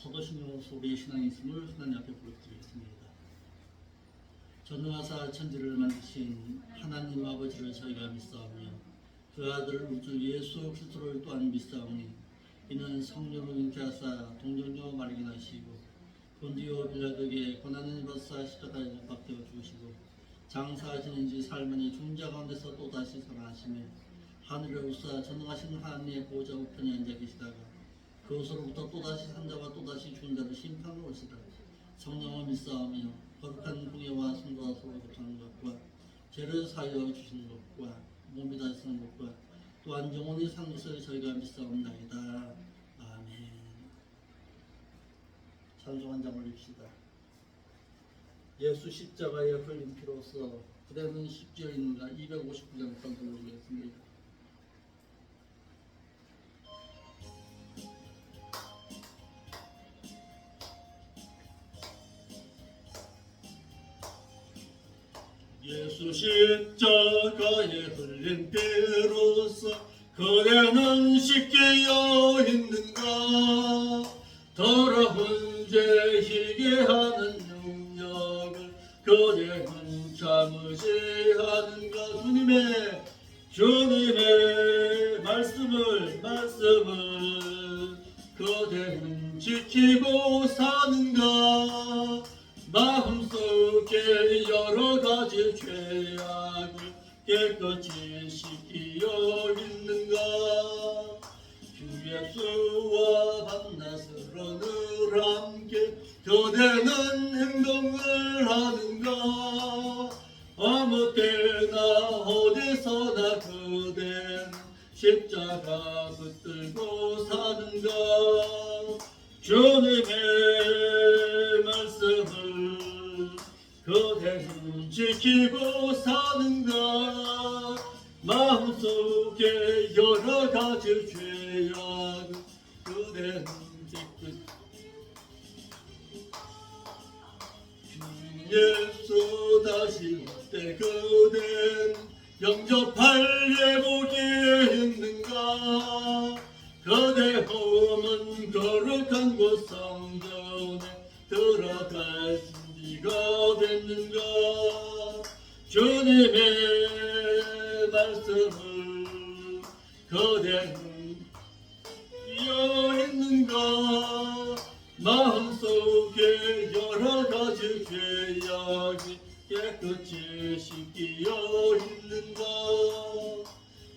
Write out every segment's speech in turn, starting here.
사도신경으로서 우리의 신앙의 있음을 하나님 앞에 부르드리겠습니다. 전능하사 천지를 만드신 하나님 아버지를 저희가 믿사오며 그 아들 우리 주 예수 그리스도를 또한 믿사오니 이는 성령을 잉태하사 동정녀 마리게 나시고 본디오 빌라도에게 고난을 받사 십자가에 못 박혀 죽으시고 장사하시는 지 살만이 중자 가운데서 또다시 살아나시며 하늘에 오사 전능하신 하나님의 보좌 우편에 앉아 계시다가 그곳으로부터 또다시 산자와 또다시 죽은 자를 심판하러 오시다. 성령을 믿사오며 거룩한 공예와 성도와 서로 교통하는 것과 죄를 사하여 주시는 것과 몸이 다스리는 것과 또한 영원히 사는 것을 저희가 믿사옵나이다. 아멘. 찬송 한 장 올립시다. 예수 십자가에 흘린 피로써 그대는 십지어 있는가 259장 찬송 올리겠습니다. 예수 십자가에 흘린 피로써 그대는 씻기어 있는가 더러운 죄 희게 하는 능력을 그대는 참으시 하는가 주님의 말씀을 그대는 지키고 사는가 마음속에 여러가지 죄악을 깨끗이 씻기어 있는가 주 예수와 밤낮을 늘 함께 그대는 행동을 하는가 아무 때나 어디서나 그대는 십자가 붙들고 사는가 주님의 말씀을 그대는 지키고 사는가 마음속에 여러가지 죄악을 그대는 깨끗이 주 예수 다시 올 때 그대는 영접할 예복이 있는가 그대 몸은 거룩한 곳 성전에 들어갈 준비가 됐는가 주님의 말씀을 그대는 이어 있는가 마음속에 여러가지 죄악이 깨끗이 씻기어 있는가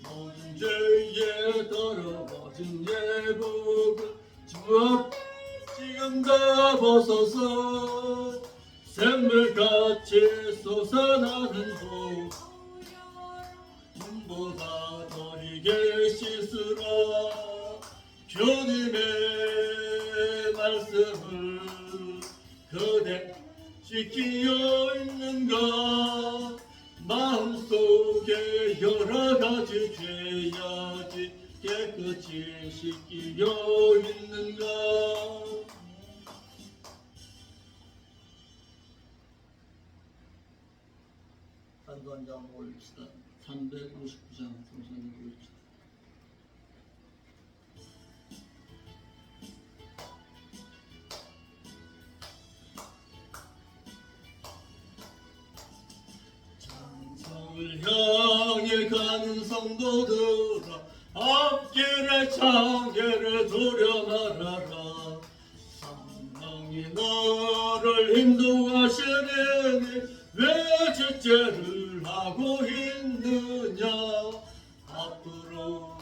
모든 죄에 더러워진 예복을 주 앞 지금 다 벗어서 샘물같이 솟아나는 눈보다 더 이게 씻으라 주님의 말씀을 그대 지키어 있는가 마음속에 여러가지 죄악이 깨끗이 씻기어 있는가 한도 한 장 올립시다. 359장 성선을 올립시다. 장성을 향해 가는 성도들아 앞길의 창계를 두려 말아라 성령이 너를 인도하시리니 왜 죄를 하고 있느냐 앞으로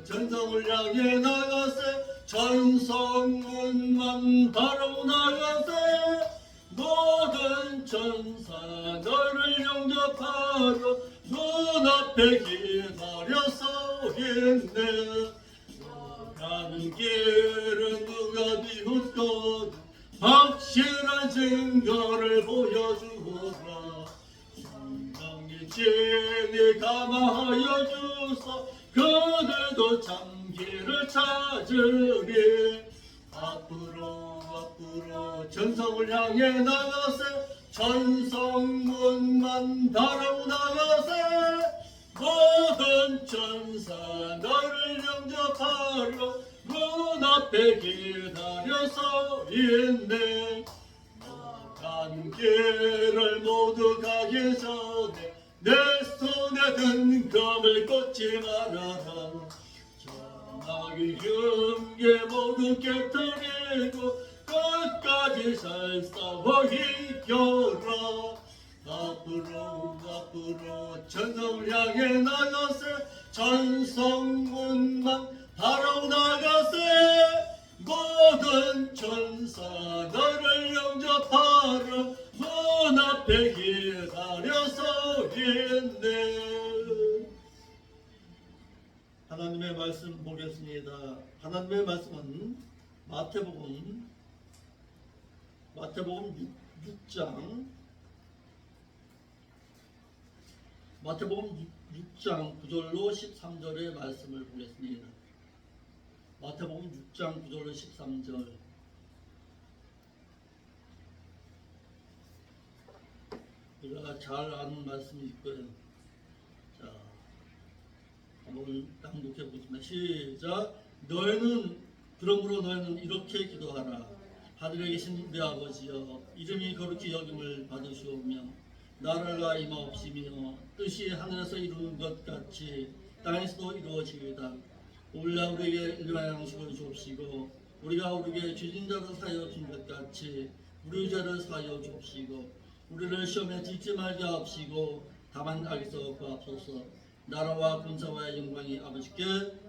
전성을 향해 나가세 전성문만 바로 나가세 모든 천사 너를 영접하러 눈앞에 기다려서 있네 가는 길은 누가 비웃거든 확실한 증거를 보여주어라 성령이 진리 감화하여 주소 그들도 참 길을 찾으리 앞으로 전성을 향해 나가세 전성문만 바라고 나가세 모든 천사 너를 영접하러 문 앞에 기다려서 있네. 간 길을 모두 가기 전에 내 손에 든 검을 꽂지 말아라. 전하기 흉계 모두 깨뜨리고 끝까지 잘 싸워 이겨라. 앞으로 전성을 향해 나가세. 전성문만 바로 나가세. 모든 천사 너를 영접하라. 문 앞에 기다려서 있네. 하나님의 말씀 보겠습니다. 하나님의 말씀은 마태복음 6장 9절로 13절의 말씀을 보겠습니다. 마태복음 6장 9절로 13절. 우리가 잘 아는 말씀이 있고요. 자, 한번 낭독해 보겠습니다. 시작. 그러므로 너희는 이렇게 기도하라. 하늘에 계신 내 아버지여, 이름이 거룩히 여김을 받으시오며 나라가 임하옵시며 뜻이 하늘에서 이루는 것 같이 땅에서도 이루어지이다. 오늘날 우리에게 일용할 양식을 주옵시고 우리가 우리에게 죄진 자를 사하여 준 것 같이 우리 죄를 사하여 주옵시고 우리를 시험에 들지 말게 하옵시고 다만 악에서 구하옵소서. 나라와 권세와 영광이 아버지께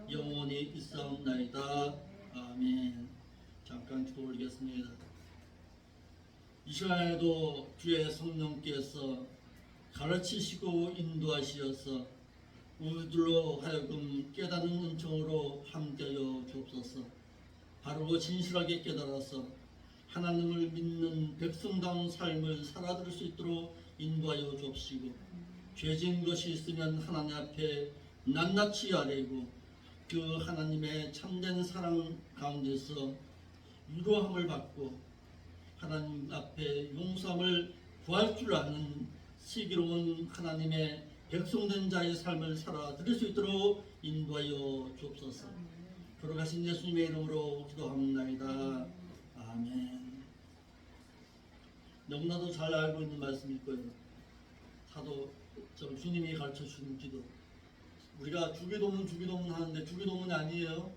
영원히 있사옵나이다. 아멘. 잠깐 기도 올리겠습니다. 이 시간에도 주의 성령께서 가르치시고 인도하시어서 우리들로 하여금 깨닫는 은총으로 함께하여 주옵소서. 바르고 진실하게 깨달아서 하나님을 믿는 백성다운 삶을 살아들 수 있도록 인도하여 주옵시고 죄진 것이 있으면 하나님 앞에 낱낱이 아뢰고 그 하나님의 참된 사랑 가운데서 위로함을 받고 하나님 앞에 용서함을 구할 줄 아는 슬기로운 하나님의 백성된 자의 삶을 살아드릴 수 있도록 인도하여 주옵소서. 걸어가신 예수님의 이름으로 기도합니다. 아멘. 너무나도 잘 알고 있는 말씀일 거예요. 사도 주님이 가르쳐 주는 기도. 우리가 주기도문 하는데 주기도문이 아니에요.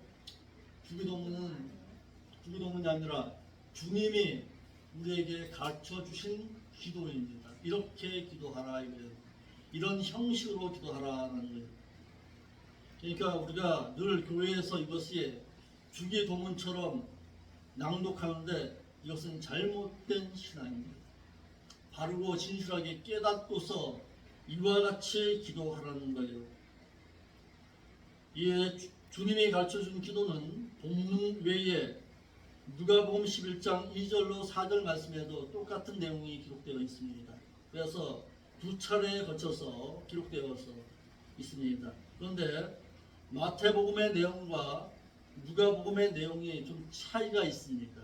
주기도문이 아니라 주님이 우리에게 가르쳐 주신 기도입니다. 이렇게 기도하라 이거예요. 이런 형식으로 기도하라는 거예요. 그러니까 우리가 늘 교회에서 이것이 주기도문처럼 낭독하는데 이것은 잘못된 신앙입니다. 바르고 진실하게 깨닫고서 이와 같이 기도하라는 거예요. 이에 주님이 가르쳐준 기도는 본문 외에 누가복음 11장 2절로 4절 말씀에도 똑같은 내용이 기록되어 있습니다. 그래서 두 차례에 거쳐서 기록되어서 있습니다. 그런데 마태복음의 내용과 누가복음의 내용이 좀 차이가 있습니다.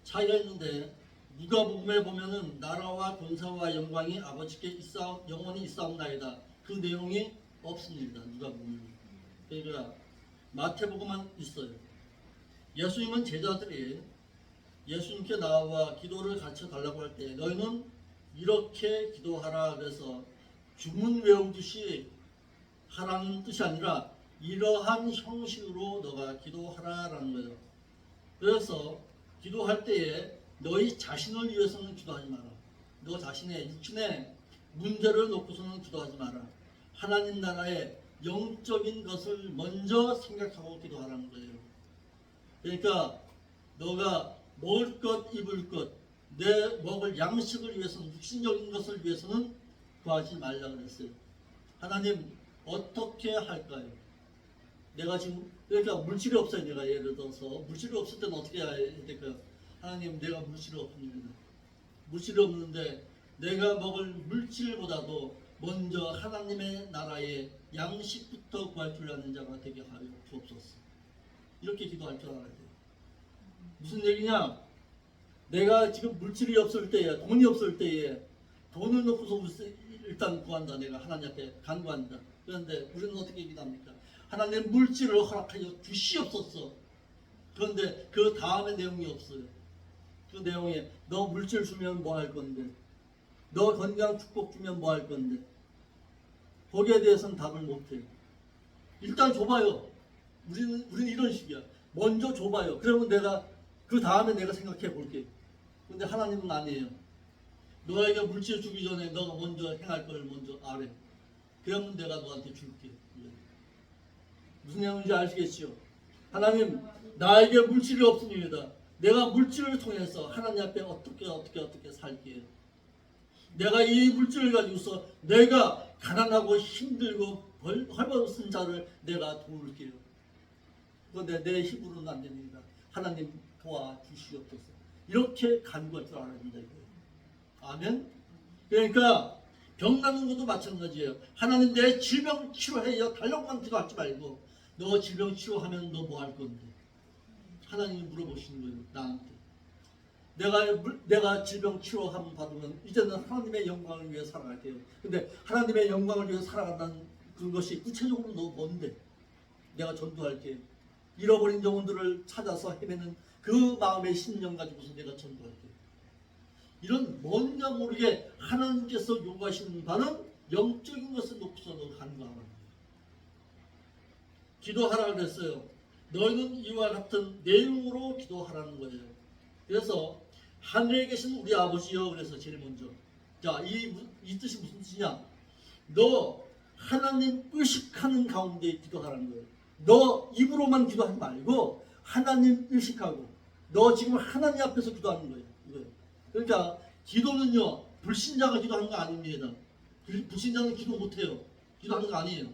차이가 있는데 누가복음에 보면은 나라와 권세와 영광이 아버지께 영원히 있사옵나이다. 그 내용이 없습니다. 누가복음은. 그러니까 마태복음만 있어요. 예수님은 제자들이 예수님께 나와 기도를 가르쳐 달라고 할 때 너희는 이렇게 기도하라 그래서 주문 외우듯이 하라는 뜻이 아니라 이러한 형식으로 너가 기도하라라는 거예요. 그래서 기도할 때에 너희 자신을 위해서는 기도하지 마라. 너 자신의 육신의 문제를 놓고서는 기도하지 마라. 하나님 나라의 영적인 것을 먼저 생각하고 기도하라는 거예요. 그러니까 너가 먹을 것, 입을 것, 내 먹을 양식을 위해서는 육신적인 것을 위해서는 구하지 말라 그랬어요. 하나님 어떻게 할까요? 내가 지금 그러니까 물질이 없어요. 내가 예를 들어서 물질이 없을 때는 어떻게 해야 될까요? 하나님 내가 물질이 없습니다. 물질이 없는데 내가 먹을 물질보다도 먼저 하나님의 나라의 양식부터 구할 줄 아는 자가 되게 하여 주옵소서. 이렇게 기도할 줄 알아야 돼요. 무슨 얘기냐? 내가 지금 물질이 없을 때에, 돈이 없을 때에 돈을 놓고서 일단 구한다. 내가 하나님 앞에 간구한다. 그런데 우리는 어떻게 기도합니까? 하나님 물질을 허락하여 주시옵소서. 그런데 그 다음에 내용이 없어요. 그 내용에 너 물질 주면 뭐 할 건데, 너 건강 축복 주면 뭐 할 건데, 거기에 대해서는 답을 못해요. 일단 줘봐요. 우리는 이런 식이야. 먼저 줘봐요. 그러면 내가 그 다음에 내가 생각해 볼게. 근데 하나님은 아니에요. 너에게 물질 주기 전에 너가 먼저 행할 걸 먼저 아래. 그러면 내가 너한테 줄게. 무슨 내용인지 아시겠죠? 하나님, 나에게 물질이 없습니다. 내가 물질을 통해서 하나님 앞에 어떻게 살게요. 내가 이 물질을 가지고서 내가 가난하고 힘들고 헐벗은 자를 내가 도울게요. 그런데 내 힘으로는 안 됩니다. 하나님 도와주시옵소서. 이렇게 간구할 줄 알아야 된다 이거예요. 아멘. 그러니까 병 나는 것도 마찬가지예요. 하나님 내 질병 치료해요. 달력만 기도하지 말고 너 질병 치료하면 너 뭐 할 건데? 하나님이 물어보시는 거예요. 나한테. 내가 질병 치료함 받으면 이제는 하나님의 영광을 위해 살아갈게요. 근데 하나님의 영광을 위해 살아간다는 그것이 구체적으로 너 뭔데? 내가 전도할게요. 잃어버린 영혼들을 찾아서 헤매는 그 마음의 심령 가지고서 내가 전도할게요. 이런 뭔가 모르게 하나님께서 요구하시는 바는 영적인 것을 놓고서 너 간구하라는 거예요. 기도하라고 그랬어요. 너희는 이와 같은 내용으로 기도하라는 거예요. 그래서 하늘에 계신 우리 아버지여, 그래서 제일 먼저 이 뜻이 무슨 뜻이냐? 너 하나님 의식하는 가운데 기도하라는 거예요. 너 입으로만 기도하지 말고 하나님 의식하고 너 지금 하나님 앞에서 기도하는 거예요. 이거예요. 그러니까 기도는요 불신자가 기도하는 거 아닙니다. 불신자는 기도 못해요. 기도하는 거 아니에요.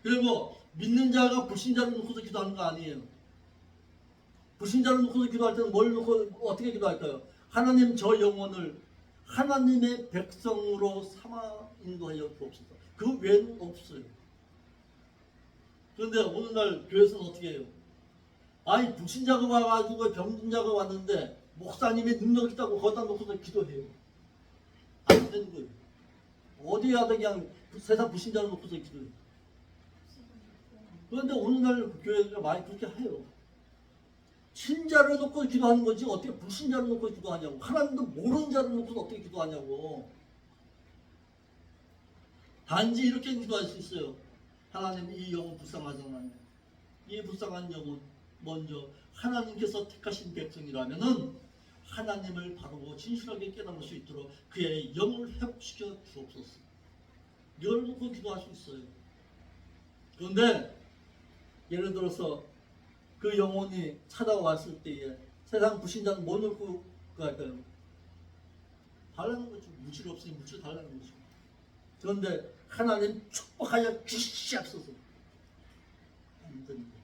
그리고 믿는 자가 불신자를 놓고서 기도하는 거 아니에요. 불신자를 놓고서 기도할 때는 뭘 놓고 어떻게 기도할까요? 하나님 저 영혼을 하나님의 백성으로 삼아 인도하여 주옵소서. 그 외에는 없어요. 그런데 오늘날 교회에서는 어떻게 해요? 아니 불신자가 와가지고 병진자가 왔는데 목사님의 능력이 있다고 거기다 놓고서 기도해요. 안 되는 거예요. 어디 가도 그냥 세상 불신자를 놓고서 기도해요. 그런데 오늘날 교회가 많이 그렇게 해요. 신자를 놓고 기도하는 거지 어떻게 불신자를 놓고 기도하냐고. 하나님도 모르는 자를 놓고 어떻게 기도하냐고. 단지 이렇게 기도할 수 있어요. 하나님 이 영혼 불쌍하잖아요. 이 불쌍한 영혼 먼저 하나님께서 택하신 백성이라면은 하나님을 바르고 진실하게 깨달을 수 있도록 그의 영을 회복시켜 주옵소서. 이걸 놓고 기도할 수 있어요. 그런데 예를 들어서 그 영혼이 찾아왔을 때에 세상 불신자는 뭐 놓고 갈까요? 달라는 거죠. 물질 없으니 물질 달라는 거죠. 그런데 하나님 축복하여 주시옵소서. 안 됩니다.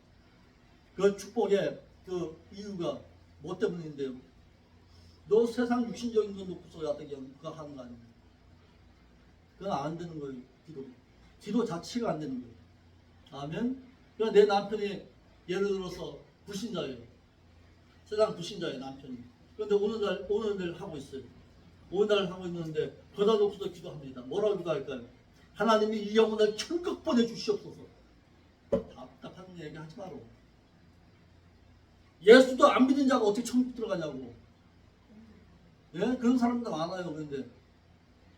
그 축복의 그 이유가 뭐 때문인데요? 너 세상 육신적인 거 놓고서 어떻게 그거 하는 거 아닙니까? 그건 안 되는 거예요. 기도 자체가 안 되는 거예요. 아멘. 그러니까 내 남편이 예를 들어서 불신자예요. 세상 불신자예요, 남편이. 그런데 오늘날 하고 있어요. 오늘날 하고 있는데 거다 놓고서 기도합니다. 뭐라고 기도할까요? 하나님이 이 영혼을 천국 보내주시옵소서. 답답한 얘기 하지 마라. 예수도 안 믿는 자가 어떻게 천국 들어가냐고. 예? 그런 사람들 많아요. 그런데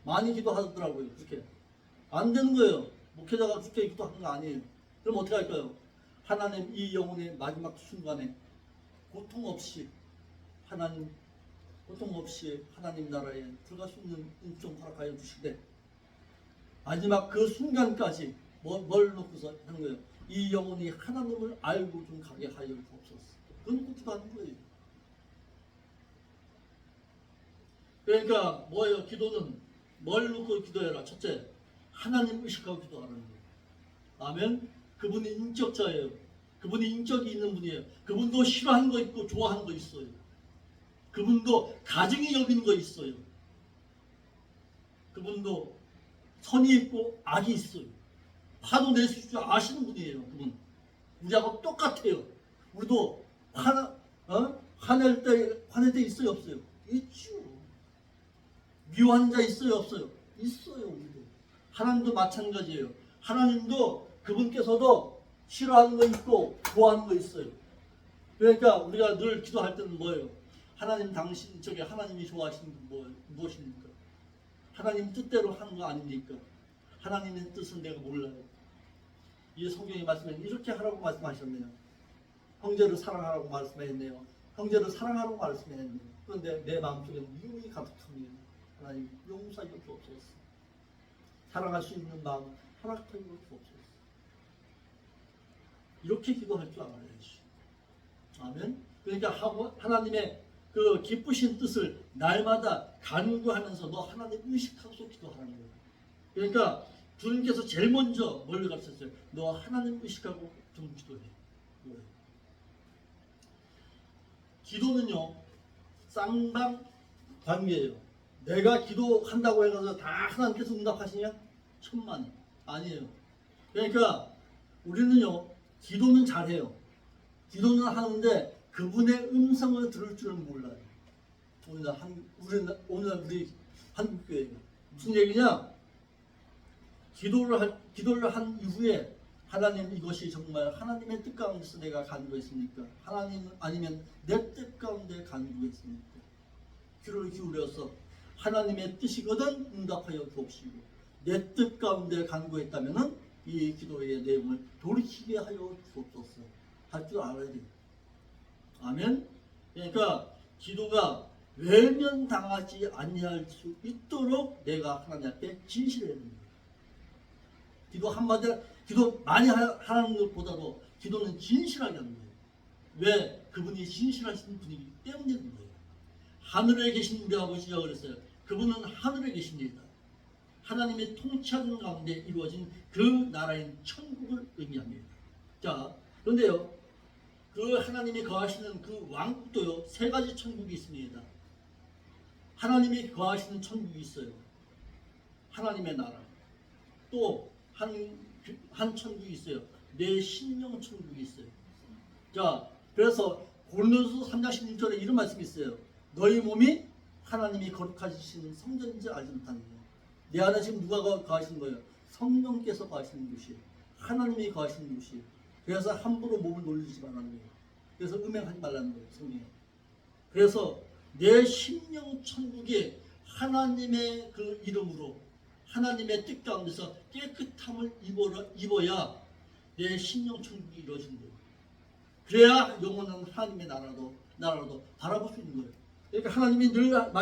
많이 기도하더라고요. 그렇게 안 되는 거예요. 목회자가 그렇게 기도하는 거 아니에요. 그럼 어떻게 할까요? 하나님 이 영혼의 마지막 순간에 고통 없이 하나님 나라에 들어갈 수 있는 인정 허락하여 주시되 마지막 그 순간까지 뭘 놓고서 하는 거예요? 이 영혼이 하나님을 알고 좀 가게 하여 주옵소서. 그건 놓고 기도하는 거예요. 그러니까 뭐예요? 기도는 뭘 놓고 기도해라. 첫째, 하나님 의식하고 기도하는 거예요. 아멘. 그분이 인격자예요. 그분이 인격이 있는 분이에요. 그분도 싫어하는 거 있고 좋아하는 거 있어요. 그분도 가증히 여기는 거 있어요. 그분도 선이 있고 악이 있어요. 화도 낼 수 있고 아시는 분이에요. 그분. 우리하고 똑같아요. 우리도 화낼 때 있어요, 없어요? 있죠. 미워하는 자 있어요, 없어요? 있어요. 우리도. 하나님도 마찬가지예요. 하나님도 그분께서도 싫어하는 거 있고 좋아하는 거 있어요. 그러니까 우리가 늘 기도할 때는 뭐예요? 하나님 당신 저게 하나님이 좋아하시는 게 무엇입니까? 하나님 뜻대로 하는 거 아닙니까? 하나님의 뜻은 내가 몰라요. 이 성경의 말씀에 이렇게 하라고 말씀하셨네요. 형제를 사랑하라고 말씀했네요. 형제를 사랑하라고 말씀했네요. 그런데 내 마음속에는 미움이 가득합니다. 하나님 용서하여 주옵소서. 사랑할 수 있는 마음 허락하여 주옵소서. 이렇게 기도할 줄 알아야지. 아멘. 그러니까 하나님의 그 기쁘신 뜻을 날마다 간구하면서 너 하나님 의식하고 기도하라는 거예요. 그러니까 주님께서 제일 먼저 뭘 가르쳤어요? 너 하나님 의식하고 좀 기도해. 기도는요 쌍방 관계예요. 내가 기도한다고 해서 다 하나님께서 응답하시냐? 천만에 아니에요. 그러니까 우리는요 기도는 잘해요. 기도는 하는데 그분의 음성을 들을 줄은 몰라요. 오늘 우리 한국교회가 무슨 얘기냐? 기도를 한 이후에 하나님 이것이 정말 하나님의 뜻 가운데서 내가 간구했습니까? 하나님 아니면 내 뜻 가운데 간구했습니까? 귀를 기울여서 하나님의 뜻이거든 응답하여 주옵시고 내 뜻 가운데 간구했다면은 이 기도의 내용을 돌이키게 하여 주옵소서 할 줄 알아야 돼요. 아멘. 그러니까 기도가 외면당하지 아니할 수 있도록 내가 하나님 앞에 진실해야 됩니다. 기도 한마디로 기도 많이 하는 것보다도 기도는 진실하게 하는 거예요. 왜? 그분이 진실하신 분이기 때문에 그런 거예요. 하늘에 계신 우리 아버지가 그랬어요. 그분은 하늘에 계십니다. 하나님의 통치하는 가운데 이루어진 그 나라인 천국을 의미합니다. 자, 그런데요, 그 하나님이 거하시는 그 왕국도요, 세 가지 천국이 있습니다. 하나님이 거하시는 천국이 있어요. 하나님의 나라. 또 한 천국이 있어요. 내 심령 천국이 있어요. 자, 그래서 고린도서 3장 16절에 이런 말씀이 있어요. 너희 몸이 하나님이 거룩하시는 성전인지 알지 못하느냐. 내 안에 지금 누가 거하시는 거예요? 성령께서 거하시는 곳이에요. 하나님이 거하시는 곳이에요. 그래서 함부로 몸을 놀리지 말라는 거예요. 그래서 음행하지 말라는 거예요. 성령. 그래서 내 심령 천국에 하나님의 그 이름으로 하나님의 뜻 가운데서 깨끗함을 입어야 내 심령 천국이 이루어진 거예요. 그래야 영원한 하나님의 나라도 바라볼 수 있는 거예요. 그러니까 하나님이 늘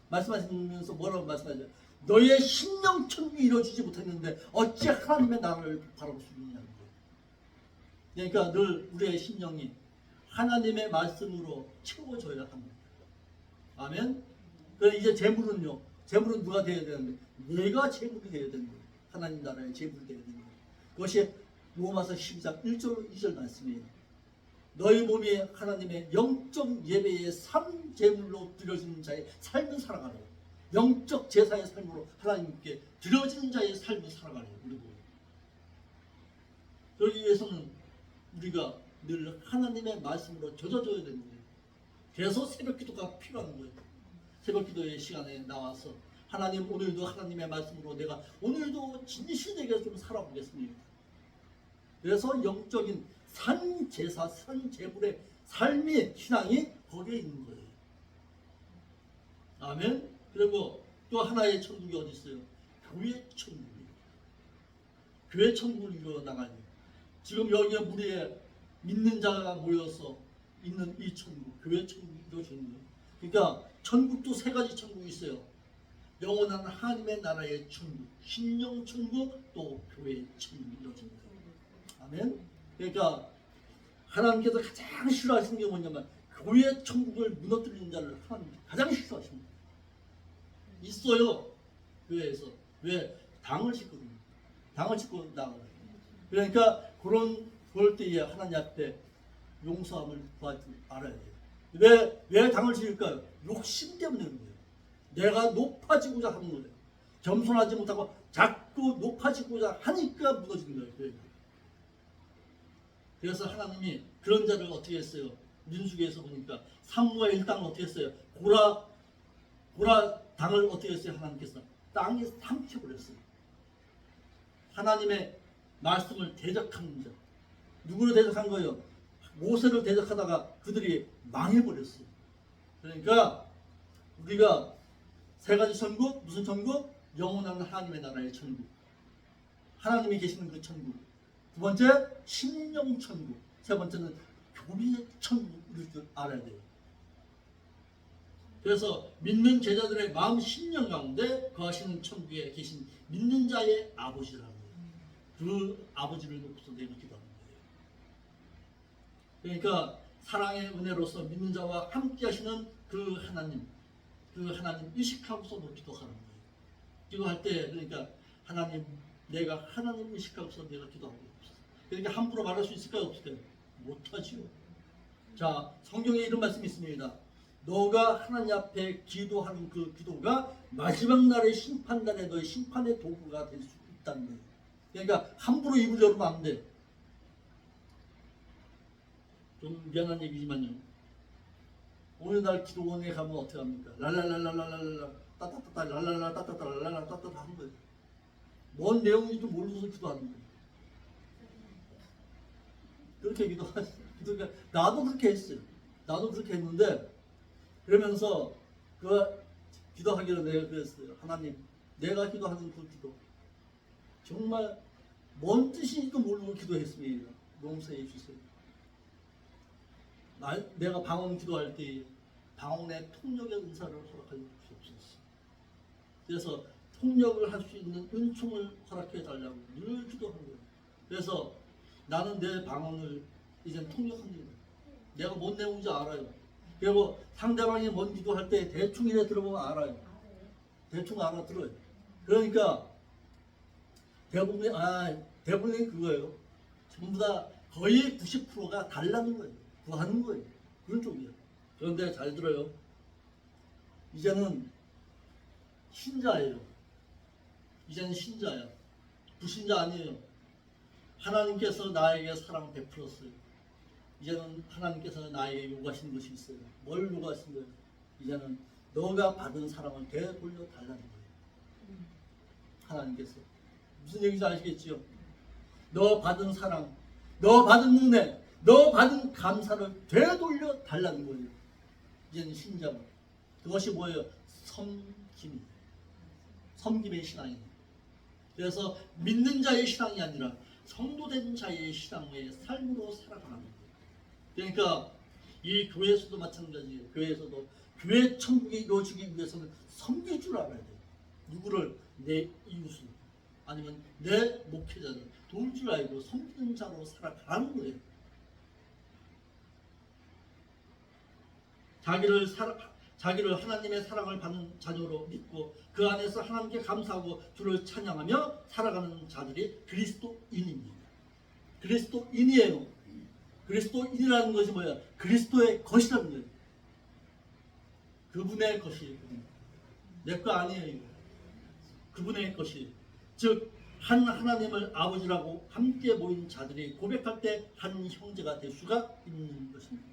말씀하시면서 뭐라고 말씀하죠? 너의 심령 천국이 이루어지지 못했는데 어찌 하나님의 나라를 바라볼 수 있느냐는 거예요. 그러니까 늘 우리의 심령이 하나님의 말씀으로 채워져야 합니다. 아멘. 그럼 이제 재물은요. 재물은 누가 되어야 되는데 내가 재물이 되어야 되는 거예요. 하나님 나라의 재물이 되어야 되는 거예요. 그것이 로마서 12장 1절 2절 말씀이에요. 너희 몸이 하나님의 영적 예배의 삶재물로 드려지는 자의 삶을 살아가라. 영적 제사의 삶으로 하나님께 드려지는 자의 삶을 살아가라. 그리고 그러기 위해서는 우리가 늘 하나님의 말씀으로 젖어줘야 되는 거예요. 그래서 새벽 기도가 필요한 거예요. 새벽 기도의 시간에 나와서 하나님 오늘도 하나님의 말씀으로 내가 오늘도 진실되게 좀 살아보겠습니다. 그래서 영적인 산제사, 산제불의 삶의 신앙이 거기에 있는 거예요. 아멘. 그리고 또 하나의 천국이 어디 있어요? 교회 천국이에요. 교회 천국을 이루어 나가요. 지금 여기에 무리에 믿는 자가 모여서 있는 이 천국, 교회 천국이 이루어지는 거예요. 그러니까 천국도 세 가지 천국이 있어요. 영원한 하나님의 나라의 천국, 신령 천국, 또 교회의 천국이 이루어집니다. 아멘. 그러니까 하나님께서 가장 싫어하시는 게 뭐냐면 교회 천국을 무너뜨리는 자를 하나님 가장 싫어하십니다. 있어요. 교회에서. 왜? 당을 짓거든요. 당을 짓고 나가요. 그러니까 그럴 때에 하나님 앞에 용서함을 구할 줄 알아야 돼요. 왜 당을 지을까요? 욕심 때문에 그런 거예요. 내가 높아지고자 하는 거예요. 겸손하지 못하고 자꾸 높아지고자 하니까 무너지는 거예요. 그러니까. 그래서 하나님이 그런 자를 어떻게 했어요? 민수기에서 보니까 사무엘 땅을 어떻게 했어요? 고라 당을 어떻게 했어요? 하나님께서 땅에 삼켜버렸어요. 하나님의 말씀을 대적하는 자, 누구를 대적한 거예요? 모세를 대적하다가 그들이 망해버렸어요. 그러니까 우리가 세 가지 천국, 무슨 천국? 영원한 하나님의 나라의 천국. 하나님이 계시는 그 천국. 두 번째, 심령 천국. 세 번째는 교리의 천국일 줄 알아야 돼요. 그래서 믿는 제자들의 마음 심령 가운데 거하시는 천국에 계신 믿는 자의 아버지라는 거예요. 그 아버지를 놓고서 내가 기도하는 거예요. 그러니까 사랑의 은혜로서 믿는 자와 함께 하시는 그 하나님 의식하고서 너 기도하는 거예요. 기도할 때 그러니까 하나님, 내가 하나님 의식하고서 내가 기도하고 있어. 그러니까 함부로 말할 수 있을까요? 없을까요? 못하지요. 자, 성경에 이런 말씀이 있습니다. 너가 하나님 앞에 기도하는 그 기도가 마지막 날의 심판날에 너의 심판의 도구가 될 수 있다는 거예요. 그러니까 함부로 입을 열으면 안 돼. 좀 미안한 얘기지만요. 오늘날 기도원에 가면 어떻게 합니까? 랄랄랄랄랄랄라 따따따따 랄랄라 따따따 랄랄라 따따따 하는 거예요. 뭔 내용인지도 모르고서 기도하는 거예요. 그렇게 기도가 나도 그렇게 했어요. 나도 그렇게 했는데 그러면서 그 기도하기로 내가 그랬어요. 하나님, 내가 기도하는 그 기도 정말 뭔 뜻인지도 모르고 기도했습니다. 용서해 주세요. 내가 방언 기도할 때 방언의 통역의 은사를 허락해 주옵소서. 그래서 통역을 할 수 있는 은총을 허락해 달라고 늘 기도하는 거예요. 그래서 나는 내 방언을 이제 통역합니다. 내가 뭔 내용인지 알아요. 그리고 상대방이 뭔 기도할 때 대충 이래 들어보면 알아요. 대충 알아들어요. 그러니까 대부분이 그거예요. 전부 다 거의 90%가 달라는 거예요. 구하는 거예요. 그런 쪽이에요. 그런데 잘 들어요. 이제는 신자예요. 이제는 신자야. 불신자 아니에요. 하나님께서 나에게 사랑 베풀었어요. 이제는 하나님께서 나에게 요구하시는 것이 있어요. 뭘 요구하신 거예요? 이제는 너가 받은 사랑을 되돌려 달라는 거예요. 하나님께서. 무슨 얘기인지 아시겠지요? 너 받은 사랑, 너 받은 은혜, 너 받은 감사를 되돌려 달라는 거예요. 이제는 신자가. 그것이 뭐예요? 섬김이에요. 섬김의 신앙이에요. 그래서 믿는 자의 신앙이 아니라 성도된 자의 신앙의 삶으로 살아가는 거예요. 그러니까 이 교회에서도 마찬가지예요. 교회에서도 교회 천국이 이루어지기 위해서는 섬길 줄 알아야 돼요. 누구를? 내 이웃을 아니면 내 목회자를 도울 줄 알고 섬기는 자로 살아가는 거예요. 자기를 하나님의 사랑을 받는 자녀로 믿고 그 안에서 하나님께 감사하고 주를 찬양하며 살아가는 자들이 그리스도인입니다. 그리스도인이에요. 그리스도인이라는 것이 뭐야? 그리스도의 것이라는 거예요. 그분의 것이에요. 내 거 아니에요. 그분의 것이. 즉 한 하나님을 아버지라고 함께 모인 자들이 고백할 때 한 형제가 될 수가 있는 것입니다.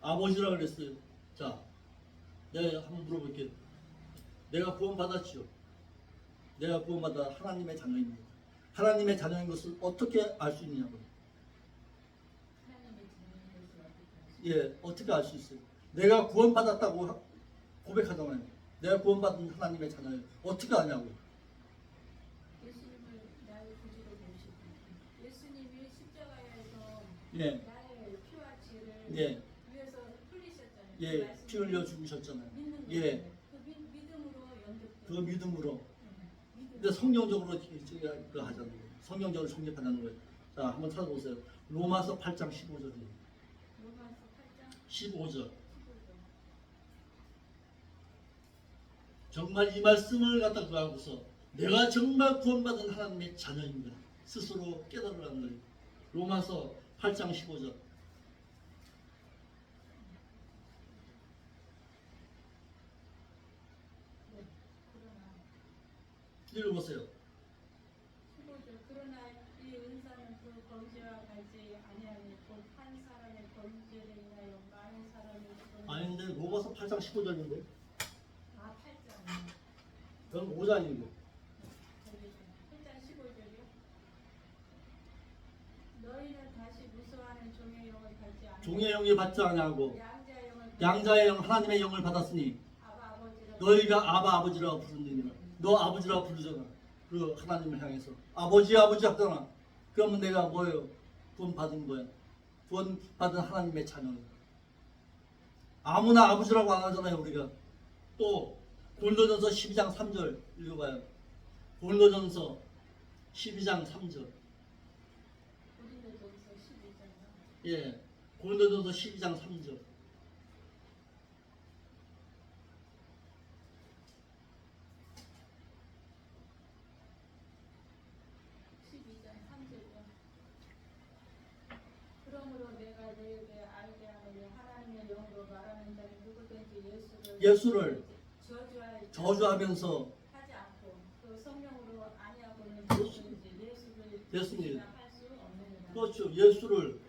아버지라고 그랬어요. 자, 내가 한번 물어볼게요. 내가 구원받았죠? 내가 구원받아 하나님의 자녀입니다. 하나님의 자녀인 것을 어떻게 알 수 있냐고요? 예, 어떻게 알 수 있어요? 내가 구원받았다고 고백하잖아요. 내가 구원받은 하나님의 자녀예요. 어떻게 아냐고요? 예수님을 나의 구주로 모시고 예수님이 십자가에서 예. 나의 피와 죄를 예. 위해서 흘리셨잖아요. 예, 피 흘려 죽으셨잖아요. 믿는 예. 그 믿음으로 연결. 그 믿음으로. 근데 성경적으로 그 하자는 거예요. 성경적으로 성립하는 거예요. 자, 한번 찾아보세요. 로마서 8장 15절이에요. 로마서 8장 15절. 정말 이 말씀을 갖다 그하고서 내가 정말 구원받은 하나님의 자녀입니다. 스스로 깨달으라는 거예요. 로마서 8장 15절. 읽어보세요. 15절. 그러나 이 은사는 그 범죄와 같지 아니하니 곧 한 사람의 범죄를 인하여 많은 사람이 아닌데 로마서 8장 15절인데. 8장. 그럼 5장이고. 8장 15절이요? 종의 영이 받지 아니하고 양자의 영을 양자의 영 하나님의 영을 받았으니 아버지로 너희가 아바 아버지라고 부르느니라. 너 아버지라고 부르잖아. 그 하나님을 향해서 아버지 아버지 하잖아. 그러면 내가 뭐예요? 구원 받은 거야. 구원 받은 하나님의 자녀야. 아무나 아버지라고 안 하잖아요 우리가. 또 고린도전서 12장 3절 읽어봐요. 고린도전서 12장 3절. 고린도전서 12장 예, 고린도전서 12장 3절. 12장 3절이요. 그러므로 내가 너희에게 알게 하노니 하나님의 영으로 말하는 자는 누구든지 예수를 저주하면서 저주하면서 하지 않고 또 성령으로 아니하고는 누구든지 예수를 예수님. 할수 없느니라. 그렇죠. 예수를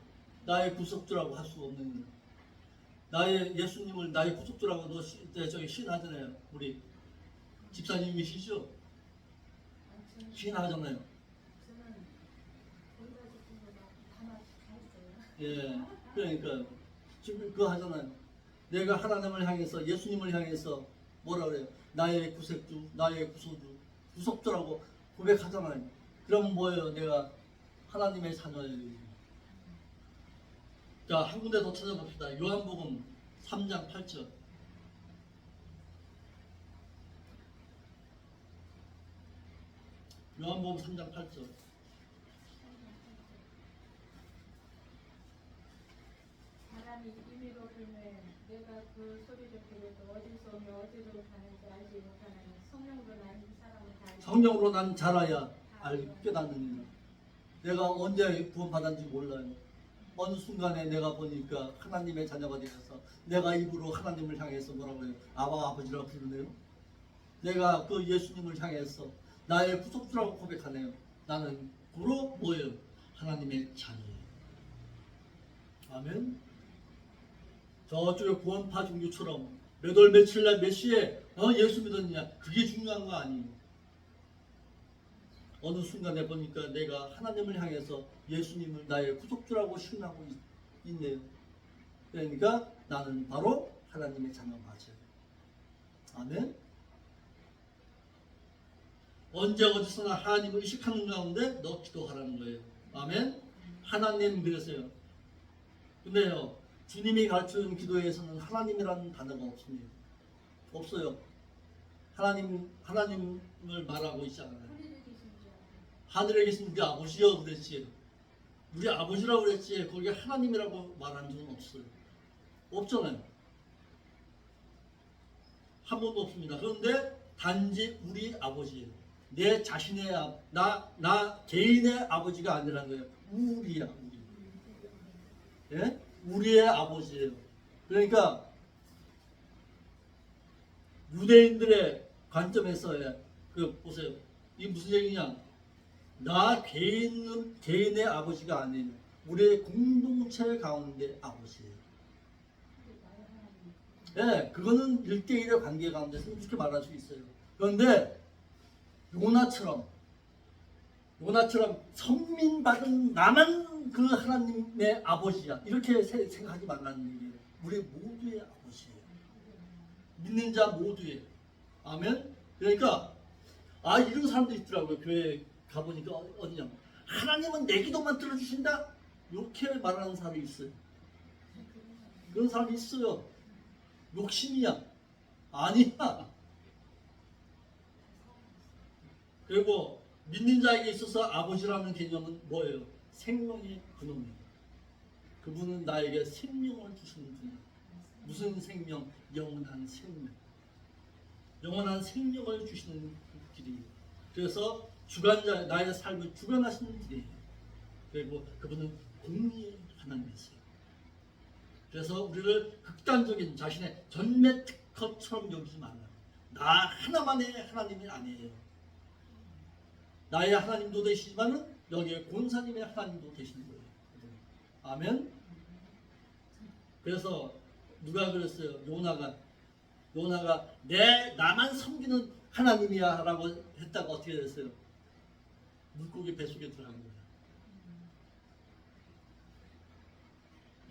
나의 구속주라고 할 수 없는, 나의 예수님을 나의 구속주라고 너 저기 시인하잖아요. 우리 집사님이시죠? 시인하잖아요. 저는 거기다 적힌 거다 있어요. 예, 그러니까 지금 그거 하잖아요. 내가 하나님을 향해서 예수님을 향해서 뭐라 그래요? 나의 구sek주, 나의 구소주, 구속주라고 고백하잖아요. 그럼 뭐예요? 내가 하나님의 자녀예요. 자, 한 군데 더 찾아봅시다. 요한복음 3장 8절. 요한복음 3장 8절. 사람이 임의로 불매 내가 그 소리를 들어도 어디서 오며 어디로 가는지 알지 못하나니 성령으로 난 사람을 다 성령으로 난 자라야 깨닫느니라. 내가 언제 구원받았는지 몰라요. 어느 순간에 내가 보니까 하나님의 자녀가 되어서 내가 입으로 하나님을 향해서 뭐라고 해요? 아바 아버지라고 부르네요. 내가 그 예수님을 향해서 나의 구속주라고 고백하네요. 나는 고로 뭐예요? 하나님의 자녀예요. 아멘. 저쪽에 구원파 종교처럼 몇 월 며칠 날 몇 시에 예수 믿었느냐, 그게 중요한 거 아니에요. 어느 순간에 보니까 내가 하나님을 향해서 예수님을 나의 구속주라고 신하고 있네요. 그러니까 나는 바로 하나님의 자녀 맞아요. 아멘. 언제 어디서나 하나님을 의식하는 가운데 너 기도하라는 거예요. 아멘. 하나님 그랬어요. 근데요, 주님이 가르쳐준 기도에서는 하나님이라는 단어가 없습니다. 없어요. 하나님을 말하고 있지 않아요. 하늘에 계신 우리 아버지여 그랬지. 우리 아버지라고 그랬지. 거기에 하나님이라고 말한 적은 없어요. 없잖아요. 한 번도 없습니다. 그런데 단지 우리 아버지예요. 내 자신의 나 개인의 아버지가 아니라는 거예요. 우리야, 우리. 예? 우리의 아버지예요. 그러니까 유대인들의 관점에서 그 보세요. 이게 무슨 얘기냐? 나 개인의 아버지가 아닌 우리의 공동체 가운데 아버지예요. 네, 그거는 1대1의 관계 가운데서 이렇게 말할 수 있어요. 그런데 요나처럼 선민받은 나만 그 하나님의 아버지야, 이렇게 생각하지 말라는 얘기예요. 우리 모두의 아버지예요. 믿는 자 모두의. 아멘. 그러니까 이런 사람도 있더라고요. 교회 가보니까 어디냐, 하나님은 내 기도만 들어주신다, 이렇게 말하는 사람이 있어요. 그런 사람이 있어요. 욕심이야. 아니야. 그리고 믿는 자에게 있어서 아버지라는 개념은 뭐예요? 생명의 근원이에요. 그분은 나에게 생명을 주시는 분이에요. 무슨 생명? 영원한 생명. 영원한 생명을 주시는 길이에요. 그래서 주관자, 나의 삶을 주관하시는 길이에요. 그리고 그분은 공의의 하나님이세요. 그래서 우리를 극단적인 자신의 전매 특허처럼 여기지 말라. 나 하나만의 하나님이 아니에요. 나의 하나님도 되시지만은 여기에 권사님의 하나님도 되시는 거예요. 아멘. 그래서 누가 그랬어요? 요나가 나만 섬기는 하나님이야 라고 했다가 어떻게 됐어요? 물고기 뱃속에 들어간 거예요.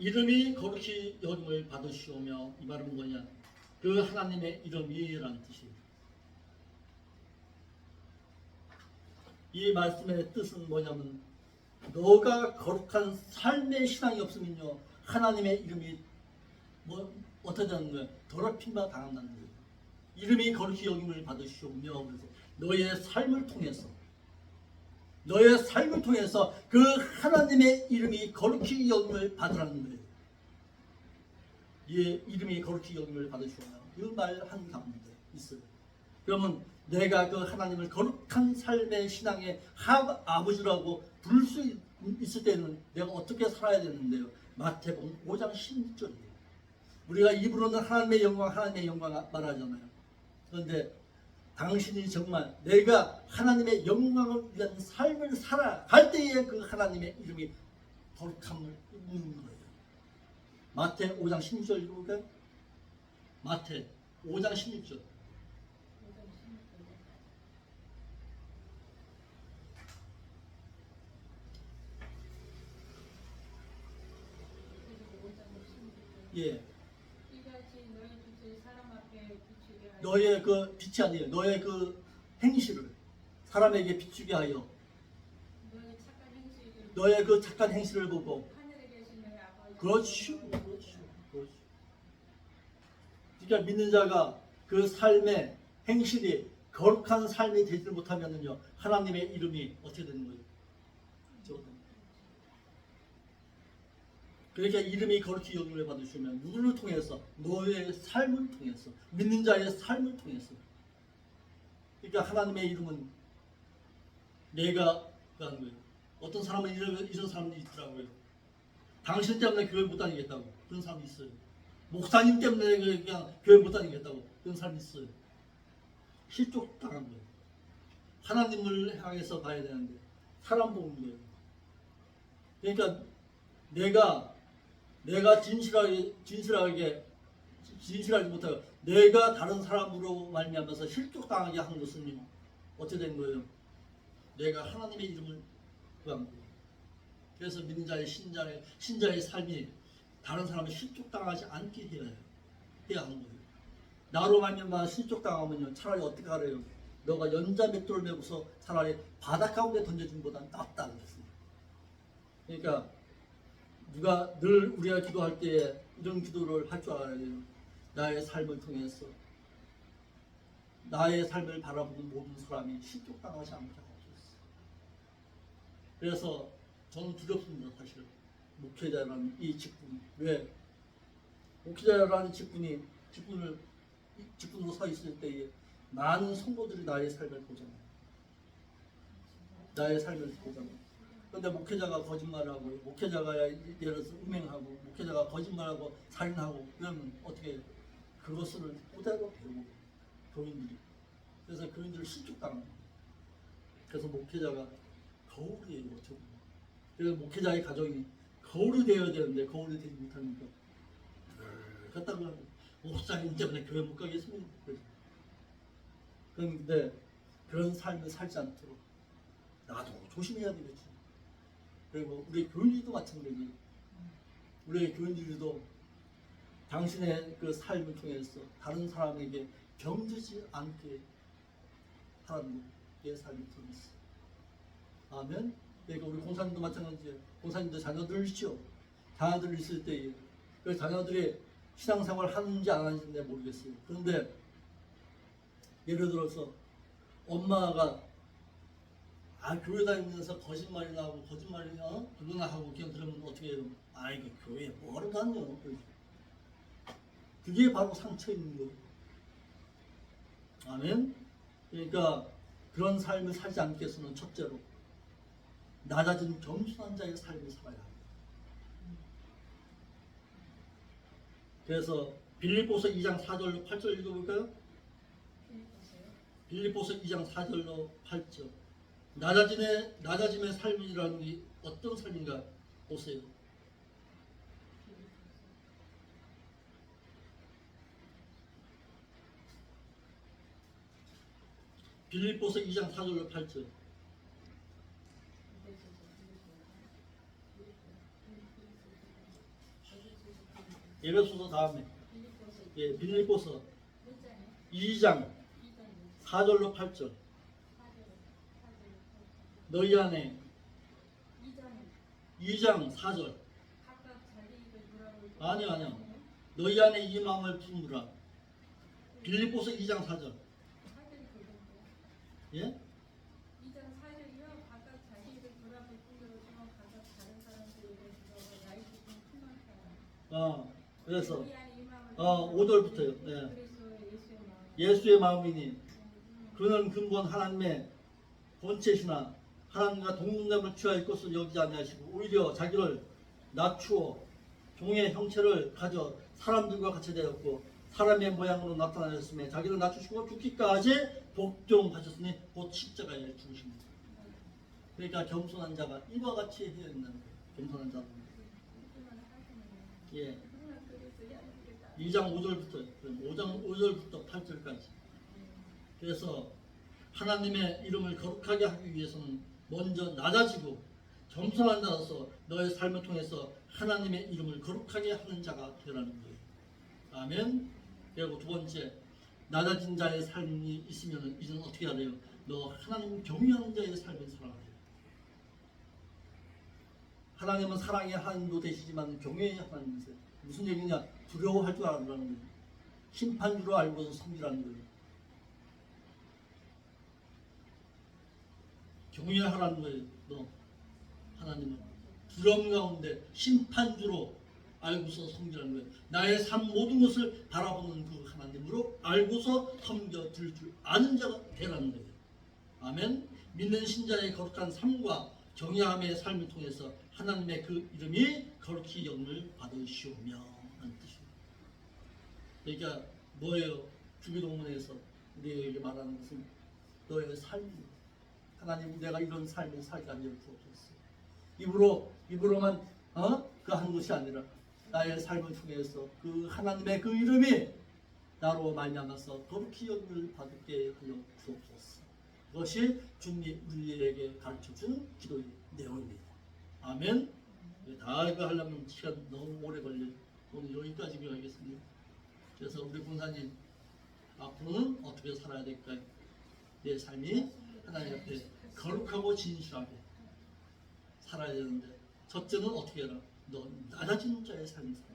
이름이 거룩히 여김을 받으시오며, 이 말은 뭐냐? 그 하나님의 이름이라는 뜻이에요. 이 말씀의 뜻은 뭐냐면, 너가 거룩한 삶의 신앙이 없으면요, 하나님의 이름이 어떻게 되는 거예요? 더럽힘과 당한다는 거예요. 이름이 거룩히 여김을 받으시오며, 그래서 너의 삶을 통해서 그 하나님의 이름이 거룩히 여김을 받으라는 거예요. 이 이름이 거룩히 여김을 받으시오며, 이 말 한 가운데 있어요. 그러면 내가 그 하나님을 거룩한 삶의 신앙의 아버지라고 부를 수 있을 때는 내가 어떻게 살아야 되는데요? 마태복음 5장 16절이에요. 우리가 입으로는 하나님의 영광 말하잖아요. 그런데 당신이 정말 내가 하나님의 영광을 위한 삶을 살아갈 때에 그 하나님의 이름이 거룩함을 묻는 거예요. 마태 5장 16절 읽어볼까요? 마태 5장 16절. 예. 너의 그 빛이 아니에요. 너의 그 행실을 사람에게 비추게 하여 너의 그 착한 행실을 보고. 그렇죠. 그러니까 믿는 자가 그 삶의 행실이 거룩한 삶이 되지 못하면요, 하나님의 이름이 어떻게 되는 거예요? 그러니까 이름이 거룩히 여김을 받으시면 누구를 통해서? 너의 삶을 통해서, 믿는 자의 삶을 통해서. 그러니까 하나님의 이름은 내가 하는 거예요. 어떤 사람은 이런 사람이 있더라고요. 당신 때문에 교회 못 다니겠다고 그런 사람이 있어요. 목사님 때문에 그냥 교회 못 다니겠다고 그런 사람이 있어요. 실족당한 거예요. 하나님을 향해서 봐야 되는데 사람 보는 거예요. 그러니까 내가 진실하지 못하고 내가 다른 사람으로 말미암아서 실족당하게 한 것은요, 어떻게 된 거예요? 내가 하나님의 이름을 구한 거예요. 그래서 믿는 자의 신자의 삶이 다른 사람을 실족당하지 않게 해야 하는 거예요. 나로 말미암아 실족당하면요, 차라리 어떻게 하래요? 너가 연자 맷돌을 메고서 차라리 바다 가운데 던져준 보다 낫다는 것입니다. 그러니까 우리가 기도할 때에 이런 기도를 할 줄 알아야 돼요. 나의 삶을 통해서 나의 삶을 바라보는 모든 사람이 실족당하지 않게 하옵소서. 그래서 저는 두렵습니다. 사실 목회자라는 이 직분이. 왜? 목회자라는 직분으로 서 있을 때에 많은 성도들이 나의 삶을 보잖아요. 그런데 목회자가 거짓말하고, 목회자가 예를 들어서 음행하고, 목회자가 거짓말하고 살인하고 그러면 어떻게 해요? 그것을 그대로 배우고 교인들이. 그래서 교인들을 실족당합니다. 그래서 목회자가 거울이에요. 그래서 목회자의 가정이 거울이 되어야 되는데 거울이 되지 못하니까 갔다가 목사님 때문에 교회 못 가겠습니다. 그런데 그런 삶을 살지 않도록 나도 조심해야 되겠지. 그리고 우리 교인들도 마찬가지예요. 우리 교인들도 당신의 그 삶을 통해서 다른 사람에게 병들지 않게 하는 내 삶을 통해서. 아멘. 그러니까 우리 공사님도 마찬가지예요. 공사님도 자녀들 있죠. 자녀들 있을 때에 그 자녀들이 신앙생활 하는지 안 하는지 모르겠어요. 그런데 예를 들어서 엄마가 교회 다니면서 거짓말이나 하고 그거나 하고 그냥 들으면 어떻게 해요? 이거 교회에 뭐하러 다녀? 그게 바로 상처 있는 거예요. 아멘. 그러니까 그런 삶을 살지 않기 위해서는 첫째로 낮아진 겸손한 자의 삶을 살아야 합니다. 그래서 빌립보서 2장 4절로 8절 읽어볼까요? 빌립보서 2장 4절로 8절. 낮아짐의 삶이라는 게 어떤 삶인가 보세요. 빌립보서 2장 4절로 8절. 에베소서 다음에 빌립보서 예, 빌립보서 몇 장이요? 2장 2장이요. 4절로 8절 4절. 너희 안에 2장이요. 2장 4절 각각 자기 입에 누라고 아니요. 너희 안에 이 마음을 품으라. 빌립보서 2장 4절. 사절이 그건데요. 예? 2장 4절이요. 각각 자기 입에 누라고 품으로지만 각각 다른 사람들에게 누라고 나이 깊은 풍만하라. 그래서 우리 안에 이 마음을 5절부터요. 예. 그래서 예수의 마음. 예수의 마음이니 그는 근본 하나님의 본체시나 하나님과 동등됨을 취할 것을 여기지 아니하시고 오히려 자기를 낮추어 종의 형체를 가져 사람들과 같이 되었고 사람의 모양으로 나타나셨으며 자기를 낮추시고 죽기까지 복종하셨으니 곧 십자가에 죽으십니다. 그러니까 겸손한 자가 이와 같이 해야 된다는 거예요. 겸손한 자는. 예. 2장 5절부터 5절부터 8절까지. 그래서 하나님의 이름을 거룩하게 하기 위해서는 먼저 낮아지고 겸손한 자로서 너의 삶을 통해서 하나님의 이름을 거룩하게 하는 자가 되라는 거예요. 아멘. 그리고 두 번째, 낮아진 자의 삶이 있으면 이제는 어떻게 해야 돼요? 너 하나님 경외하는 자의 삶을 살아야 돼요. 하나님은 사랑의 하나님도 되시지만 경외의 하나님이세요. 무슨 얘기냐? 두려워할 줄 알라는 거예요. 심판 줄 알고서 섬기라는 거예요. 경외하라는 거예요. 너 하나님은 두려움 가운데 심판주로 알고서 섬기라는 거예요. 나의 삶 모든 것을 바라보는 그 하나님으로 알고서 섬겨 드릴 줄 아는 자가 되라는 거예요. 아멘. 믿는 신자의 거룩한 삶과 경외함의 삶을 통해서 하나님의 그 이름이 거룩히 영을 받으시오며 하는 뜻이에요. 그러니까 뭐예요? 주기도문에서 우리에게 말하는 것은 너의 삶입니다. 하나님, 내가 이런 삶을 살게 하여 주옵소서. 입으로만 그 하는 것이 아니라 나의 삶을 통해서 그 하나님의 그 이름이 나로 말미암아서 거룩히 영을 받게 하여 주옵소서. 그것이 주님이 우리에게 가르쳐준 기도의 내용입니다. 아멘. 다 이거 하려면 시간 너무 오래 걸려요. 오늘 여기까지 배워야겠습니다. 그래서 우리 군사님 앞으로는 어떻게 살아야 될까요? 내 삶이 하나님 앞에 거룩하고 진실하게 살아야 되는데, 첫째는 어떻게 해라? 너 낮아진 자의 삶을 살아.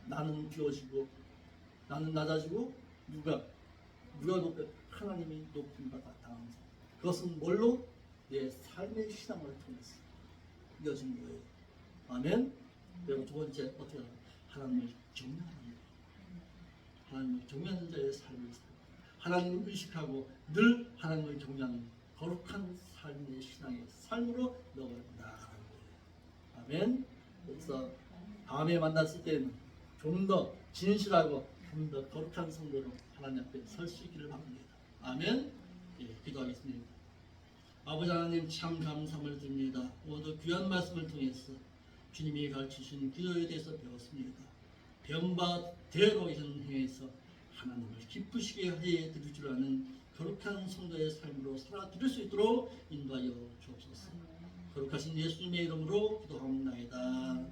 나는 비워지고 나는 낮아지고 누가 높여? 하나님이 높임 받아 당하는 삶. 그것은 뭘로? 내 삶의 신앙을 통해서 이어진 거예요. 아멘. 그리고 두 번째 어떻게 하라? 하나님을 경외하는 거예요. 하나님을 경외하는 자의 삶을 살아. 하나님을 의식하고 늘 하나님을 경외하는 거룩한 삶의 신앙의 삶으로 너가 나아가는 거예요. 아멘. 그래서 다음에 만났을 때는 좀 더 진실하고 좀 더 거룩한 성도로 하나님 앞에 설 수 있기를 바랍니다. 아멘. 예, 기도하겠습니다. 아버지 하나님, 참 감사함을 드립니다. 오늘도 귀한 말씀을 통해서 주님이 가르치신 기도에 대해서 배웠습니다. 배운 바대로 이런 행해서 하나님을 기쁘시게 해 드릴 줄 아는 거룩한 성도의 삶으로 살아 드릴 수 있도록 인도하여 주옵소서. 거룩하신 예수님의 이름으로 기도합니다.